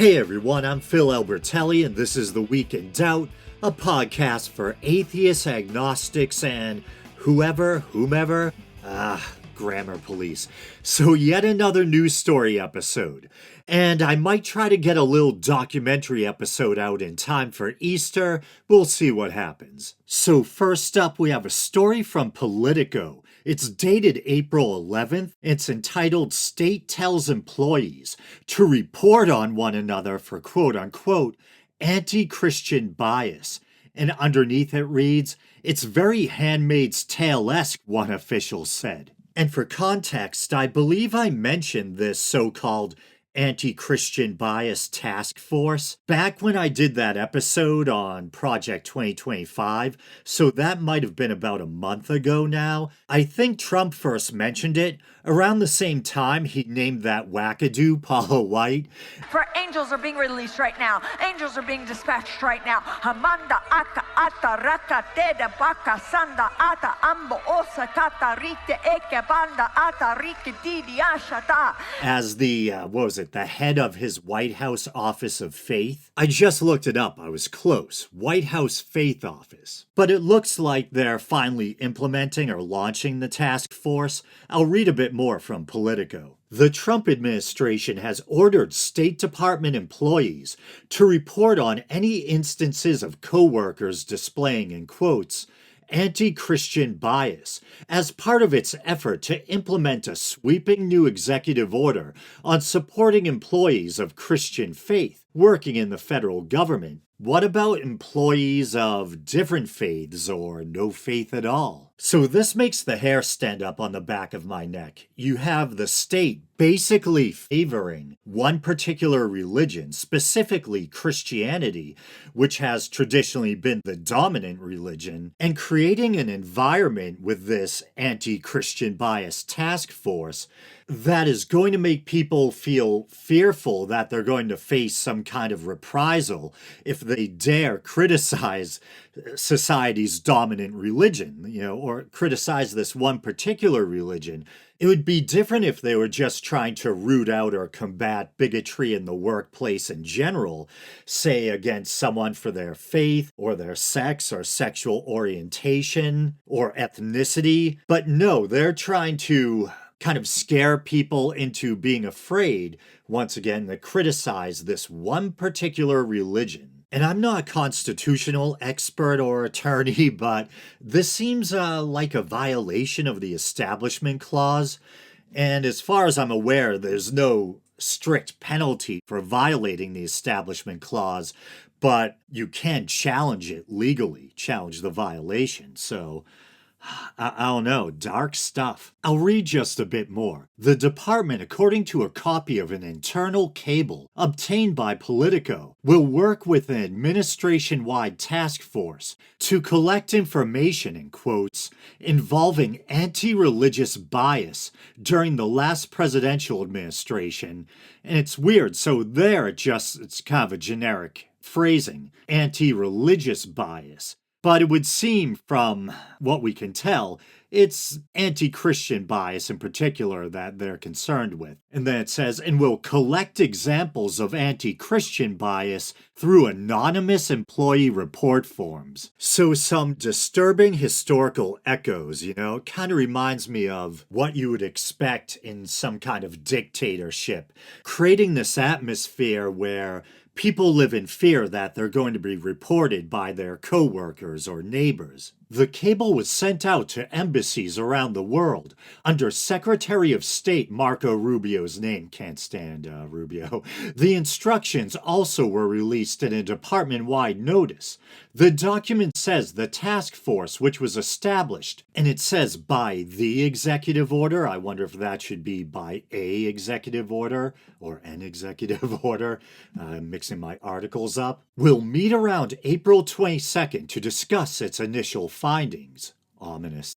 Hey everyone, I'm Phil Albertelli, and this is The Week in Doubt, a podcast for atheists, agnostics, and whomever. Grammar police. So, yet another news story episode. And I might try to get a little documentary episode out in time for Easter. We'll see what happens. So, first up, we have a story from Politico. It's dated April 11th. It's entitled State Tells Employees to Report on One Another for quote unquote anti-Christian bias. And underneath it reads, "It's very Handmaid's Tale-esque," one official said. And for context, I believe I mentioned this so-called anti-Christian bias task force back when I did that episode on Project 2025, so that might have been about a month ago now. I think Trump first mentioned it around the same time he named that wackadoo Paula White. For angels are being released right now. Angels are being dispatched right now. Hamanda aka ata raka teda baka sanda ata ambo osa kata rite eke banda ata rike didi ashata. As the, the head of his White House Office of Faith. I just looked it up. I was close. White House Faith Office. But it looks like they're finally implementing or launching the task force. I'll read a bit more from Politico. The Trump administration has ordered State Department employees to report on any instances of coworkers displaying, in quotes, anti-Christian bias as part of its effort to implement a sweeping new executive order on supporting employees of Christian faith working in the federal government. What about employees of different faiths or no faith at all? So this makes the hair stand up on the back of my neck. You have the state basically favoring one particular religion, specifically Christianity, which has traditionally been the dominant religion, and creating an environment with this anti-Christian bias task force that is going to make people feel fearful that they're going to face some kind of reprisal if they dare criticize society's dominant religion, or criticize this one particular religion. It would be different if they were just trying to root out or combat bigotry in the workplace in general, say against someone for their faith or their sex or sexual orientation or ethnicity. But no, they're trying to kind of scare people into being afraid, once again, to criticize this one particular religion. And I'm not a constitutional expert or attorney, but this seems like a violation of the Establishment Clause. And as far as I'm aware, there's no strict penalty for violating the Establishment Clause, but you can challenge it legally, challenge the violation. So I don't know, dark stuff. I'll read just a bit more. The department, according to a copy of an internal cable obtained by Politico, will work with an administration-wide task force to collect information, in quotes, involving anti-religious bias during the last presidential administration. And it's weird, so there it's kind of a generic phrasing, anti-religious bias. But it would seem, from what we can tell, it's anti-Christian bias in particular that they're concerned with. And then it says, and will collect examples of anti-Christian bias through anonymous employee report forms. So some disturbing historical echoes, it kind of reminds me of what you would expect in some kind of dictatorship, creating this atmosphere where people live in fear that they're going to be reported by their coworkers or neighbors. The cable was sent out to embassies around the world under Secretary of State Marco Rubio's name. Can't stand Rubio. The instructions also were released in a department-wide notice. The document says the task force, which was established, and it says by the executive order. I wonder if that should be by a executive order or an executive order. I'm mixing my articles up. Will meet around April 22nd to discuss its initial findings. Ominous.